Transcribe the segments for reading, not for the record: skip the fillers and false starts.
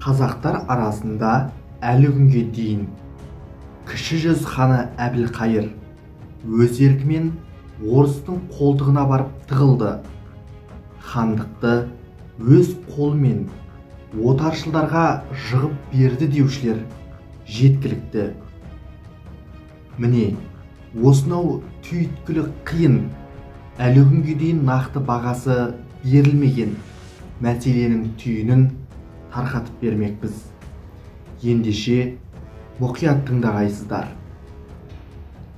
Қазақтар арасында әлі күнге дейін кіші жүз ханы Әбілқайыр өз еркімен орыстың қолтығына барып тығылды. Хандықты өз қолымен отаршылдарға жығып берді деушілер жеткілікті. Міне, осынау түйткілі қиын, әлі күнге дейін нақты бағасы берілмеген мәселенің түйінін тарқатып бермекпіз. Ендеше мұқият тыңдағайсыздар.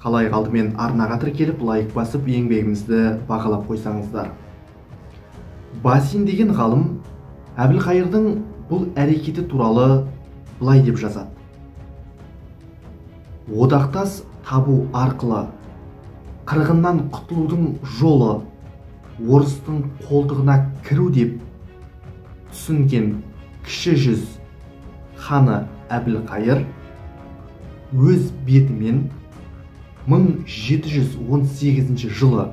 Қалай қалдымен арнаға тіркеліп, лайк басып, еңбегімізді бағалап қойсаңыздар. Басин деген ғалым Әбілқайырдың бұл әрекеті туралы былай деп жазады: одақтас табу арқылы қырғыннан құтылудың жолы орыстың қолтығына кіру деп түсінген кіші жүз ханы Әбілқайыр өз бетімен 1718 жылы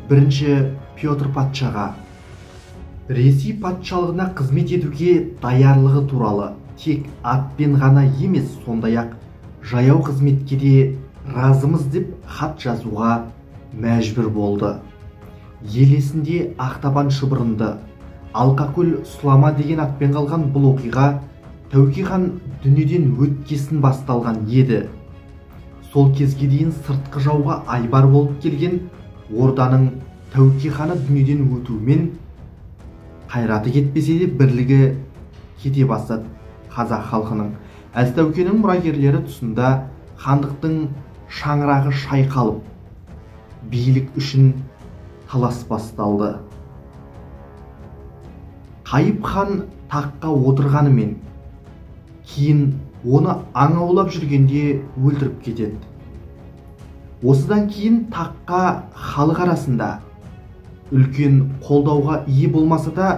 бірінші Петр патшаға Ресей патшалығына қызмет етуге даярлығы туралы тек атпен ғана емес, сондай-ақ жаяу қызметке де разымыз деп хат жазуға мәжбүр болды. Ел есінде Ақтабан шұбырынды, Алқакөл Сұлама деген атпен қалған бұл оқиға Тәуке хан дүниеден өткесін басталған еді. Сол кезге дейін сыртқы жауға айбар болып келген орданың Тәуке ханы дүниеден өтуімен қайраты кетпесе де бірлігі кете бастады. Қазақ халқының Әз Тәукенің мұрагерлері тұсында хандықтың шаңырағы шайқалып, билік үшін талас басталды. Қайып хан таққа отырғанымен кейін оны аң аулап жүргенде өлтіріп кетеді. Осыдан кейін таққа халық арасында үлкен қолдауға ие болмаса да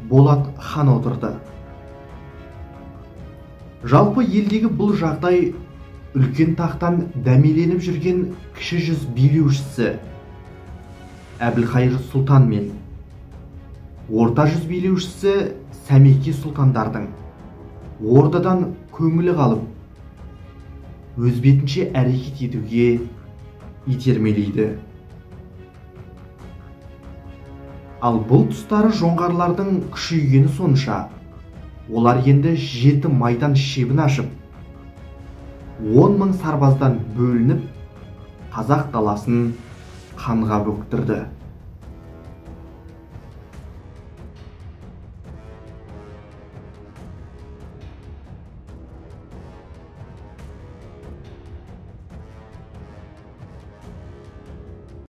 Болат хан отырды. Жалпы елдегі бұл жағдай үлкен тақтан дәмеленіп жүрген кіші жүз билеушісі Әбілқайыр сұлтан мен орта жүз билеушісі Сәмеке сұлтандардың ордадан көңілі қалып, өз бетінше әрекет етуге итермелейді. Ал бұл тұстары жоңғарлардың күшейгені сонша, олар енді 7 майдан шебін ашып, 10.000 сарбаздан бөлініп, қазақ даласын қанға бөктірді.